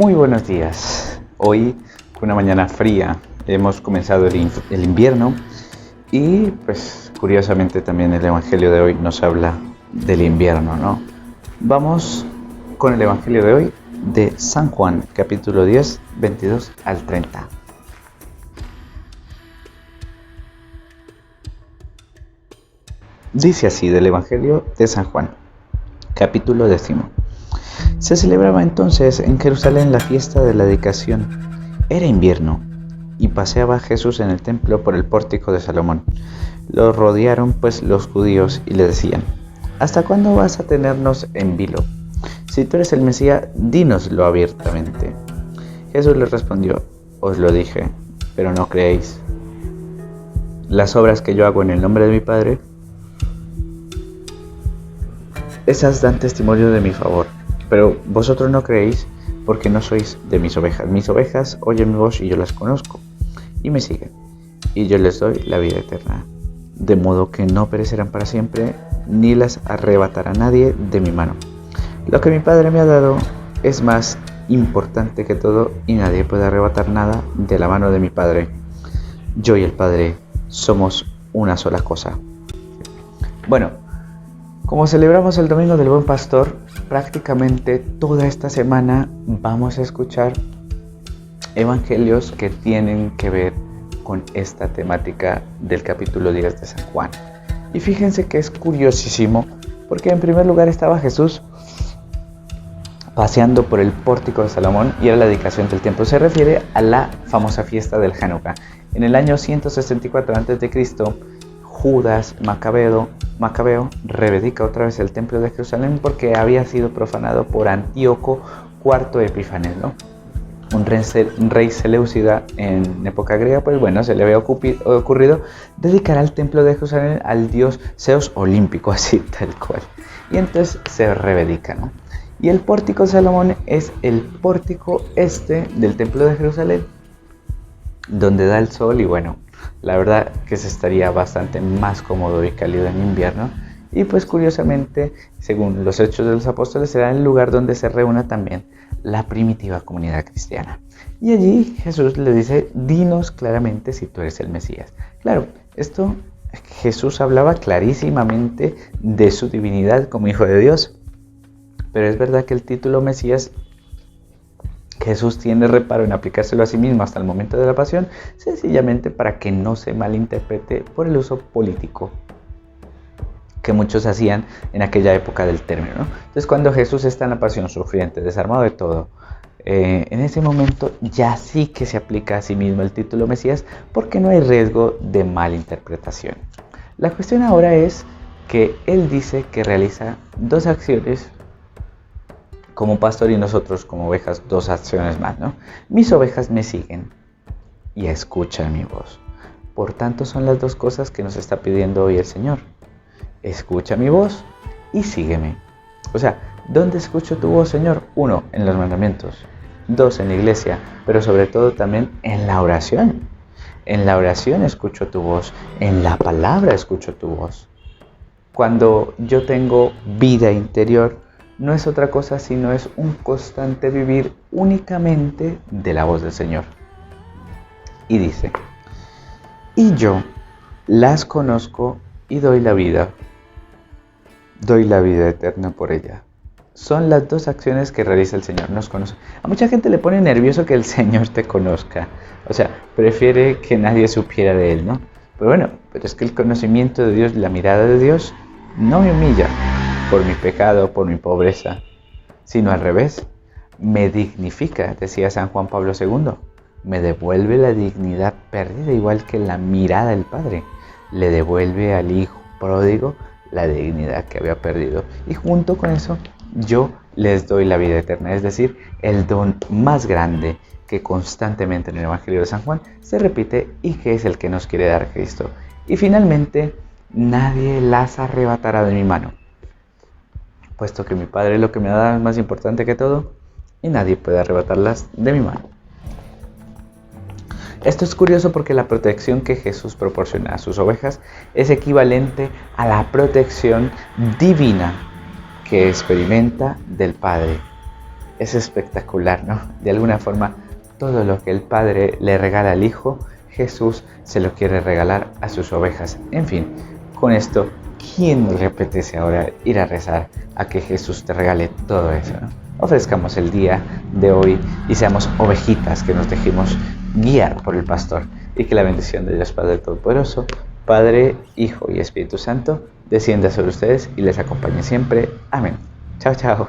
Muy buenos días. Hoy, una mañana fría, hemos comenzado el invierno y pues curiosamente también el Evangelio de hoy nos habla del invierno, ¿no? Vamos con el Evangelio de hoy de San Juan, capítulo 10, 22 al 30. Dice así del Evangelio de San Juan, capítulo 10. Se celebraba entonces en Jerusalén la fiesta de la dedicación. Era invierno, y paseaba Jesús en el templo por el pórtico de Salomón. Lo rodearon pues los judíos y le decían: ¿hasta cuándo vas a tenernos en vilo? Si tú eres el Mesías, dínoslo abiertamente. Jesús les respondió: os lo dije, pero no creéis. Las obras que yo hago en el nombre de mi Padre, esas dan testimonio de mi favor. Pero vosotros no creéis porque no sois de mis ovejas. Mis ovejas oyen mi voz y yo las conozco y me siguen, y yo les doy la vida eterna. De modo que no perecerán para siempre, ni las arrebatará nadie de mi mano. Lo que mi Padre me ha dado es más importante que todo, y nadie puede arrebatar nada de la mano de mi Padre. Yo y el Padre somos una sola cosa. Bueno, como celebramos el Domingo del Buen Pastor, prácticamente toda esta semana vamos a escuchar evangelios que tienen que ver con esta temática del capítulo 10 de San Juan. Y fíjense que es curiosísimo, porque en primer lugar estaba Jesús paseando por el pórtico de Salomón y era la dedicación del templo. Se refiere a la famosa fiesta del Hanukkah. En el año 164 a.C., Judas Macabeo reivindica otra vez el templo de Jerusalén porque había sido profanado por Antíoco IV Epífanes, ¿no? Un rey seleucida en época griega. Pues bueno, se le había ocurrido dedicar al templo de Jerusalén al dios Zeus olímpico, así tal cual. Y entonces se reivindica, ¿no? Y el pórtico de Salomón es el pórtico este del templo de Jerusalén, donde da el sol, y bueno, la verdad que se estaría bastante más cómodo y cálido en invierno. Y pues curiosamente, según los Hechos de los Apóstoles, será el lugar donde se reúna también la primitiva comunidad cristiana. Y allí Jesús le dice: dinos claramente si tú eres el Mesías. Claro, esto Jesús hablaba clarísimamente de su divinidad como Hijo de Dios. Pero es verdad que el título Mesías, Jesús tiene reparo en aplicárselo a sí mismo hasta el momento de la pasión, sencillamente para que no se malinterprete por el uso político que muchos hacían en aquella época del término, ¿no? Entonces, cuando Jesús está en la pasión, sufriente, desarmado de todo, en ese momento ya sí que se aplica a sí mismo el título Mesías, porque no hay riesgo de malinterpretación. La cuestión ahora es que Él dice que realiza dos acciones como pastor y nosotros como ovejas, dos acciones más, ¿no? Mis ovejas me siguen y escuchan mi voz. Por tanto, son las dos cosas que nos está pidiendo hoy el Señor. Escucha mi voz y sígueme. O sea, ¿dónde escucho tu voz, Señor? 1, en los mandamientos. 2, en la iglesia, pero sobre todo también en la oración. En la oración escucho tu voz, en la palabra escucho tu voz. Cuando yo tengo vida interior, no es otra cosa sino es un constante vivir únicamente de la voz del Señor. Y dice: y yo las conozco y doy la vida eterna por ella. Son las dos acciones que realiza el Señor. Nos conoce. A mucha gente le pone nervioso que el Señor te conozca. O sea, prefiere que nadie supiera de Él, ¿no? Pero bueno, pero es que el conocimiento de Dios, la mirada de Dios, no me humilla por mi pecado, por mi pobreza, sino al revés, me dignifica, decía San Juan Pablo II, me devuelve la dignidad perdida, igual que la mirada del Padre le devuelve al Hijo pródigo la dignidad que había perdido. Y junto con eso, yo les doy la vida eterna, es decir, el don más grande que constantemente en el Evangelio de San Juan se repite y que es el que nos quiere dar Cristo. Y finalmente, nadie las arrebatará de mi mano, puesto que mi Padre lo que me da es más importante que todo, y nadie puede arrebatarlas de mi mano. Esto es curioso porque la protección que Jesús proporciona a sus ovejas es equivalente a la protección divina que experimenta del Padre. es espectacular, ¿no? De alguna forma, todo lo que el Padre le regala al Hijo, Jesús se lo quiere regalar a sus ovejas. En fin, con esto, ¿quién no le apetece ahora ir a rezar a que Jesús te regale todo eso, ¿no? Ofrezcamos el día de hoy y seamos ovejitas que nos dejemos guiar por el pastor, y que la bendición de Dios Padre Todopoderoso, Padre, Hijo y Espíritu Santo descienda sobre ustedes y les acompañe siempre. Amén. Chao, chao.